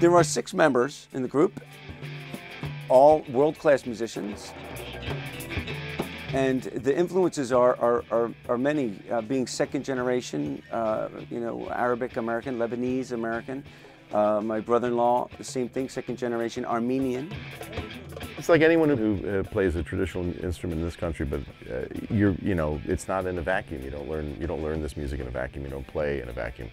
There are 6 members in the group, all world-class musicians. And the influences are many, being second generation, you know, Arabic American, Lebanese American. My brother-in-law, the same thing, second generation Armenian. It's like anyone who plays a traditional instrument in this country, but you know, it's not in a vacuum. You don't learn this music in a vacuum. You don't play in a vacuum.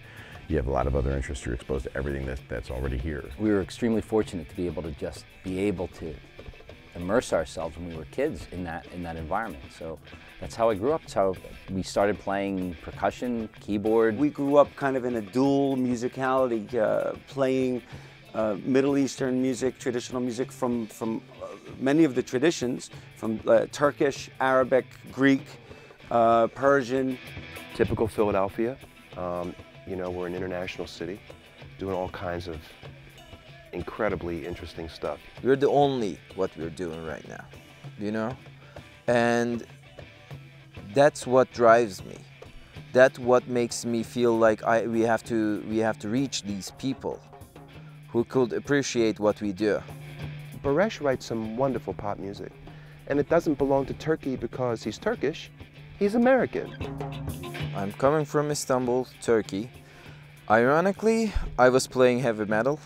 You have a lot of other interests. You're exposed to everything that's already here. We were extremely fortunate to be able to immerse ourselves when we were kids in that environment. So that's how I grew up. That's how we started playing percussion, keyboard. We grew up kind of in a dual musicality, playing Middle Eastern music, traditional music from many of the traditions, from Turkish, Arabic, Greek, Persian. Typical Philadelphia. You know, we're an international city, doing all kinds of incredibly interesting stuff. We're the only what we're doing right now, you know? And that's what drives me. That's what makes me feel like we have to reach these people who could appreciate what we do. Baris writes some wonderful pop music, and it doesn't belong to Turkey because he's Turkish, he's American. I'm coming from Istanbul, Turkey. Ironically, I was playing heavy metal.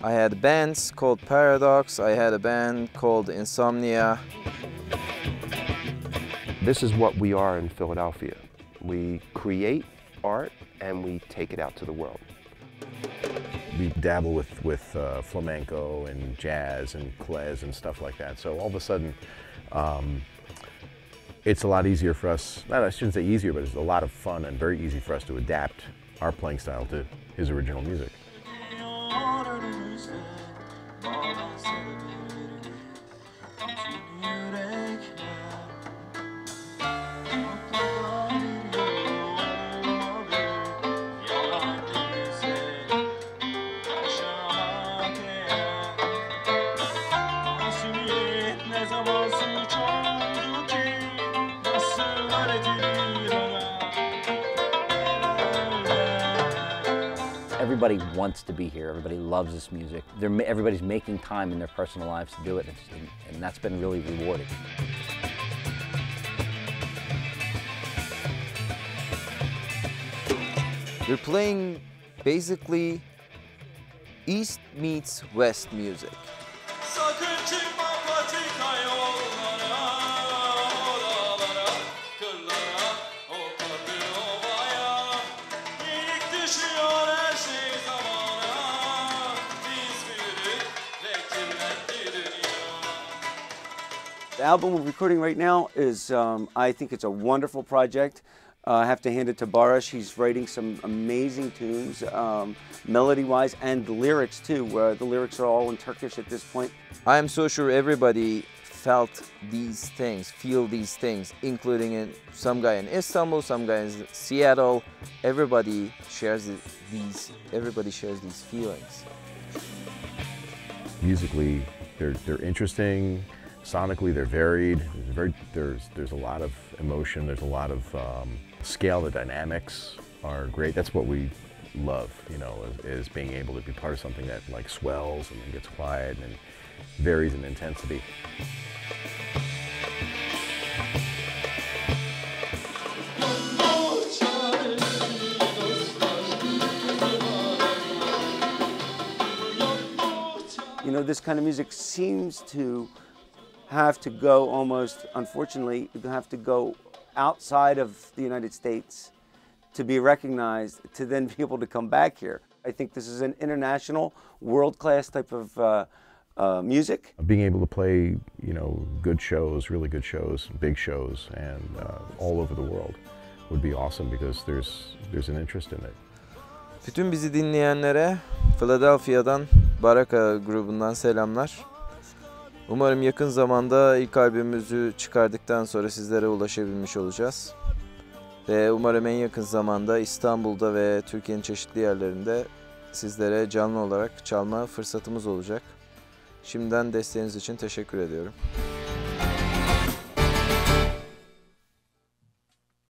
I had bands called Paradox, I had a band called Insomnia. This is what we are in Philadelphia. We create art and we take it out to the world. We dabble with flamenco and jazz and klez and stuff like that. So all of a sudden, it's a lot easier for us, I shouldn't say easier, but it's a lot of fun and very easy for us to adapt our playing style to his original music. Everybody wants to be here. Everybody loves this music. Everybody's making time in their personal lives to do it, and that's been really rewarding. We're playing basically East meets West music. The album we're recording right now is, I think it's a wonderful project. I have to hand it to Baris. He's writing some amazing tunes, melody-wise, and the lyrics too. The lyrics are all in Turkish at this point. I am so sure everybody felt these things, feel these things, including some guy in Istanbul, some guy in Seattle. Everybody shares these feelings. Musically, they're interesting. Sonically, they're varied. There's a lot of emotion. There's a lot of scale. The dynamics are great. That's what we love, you know, is being able to be part of something that like swells and then gets quiet and varies in intensity. You know, this kind of music seems to have to go almost, unfortunately, have to go outside of the United States to be recognized, to then be able to come back here. I think this is an international, world-class type of music. Being able to play, you know, good shows, really good shows, big shows, and all over the world would be awesome because there's an interest in it. Bütün bizi dinleyenlere Philadelphia'dan, Barakka grubundan selamlar. Umarım yakın zamanda ilk albümümüzü çıkardıktan sonra sizlere ulaşabilmiş olacağız. Ve umarım en yakın zamanda İstanbul'da ve Türkiye'nin çeşitli yerlerinde sizlere canlı olarak çalma fırsatımız olacak. Şimdiden desteğiniz için teşekkür ediyorum.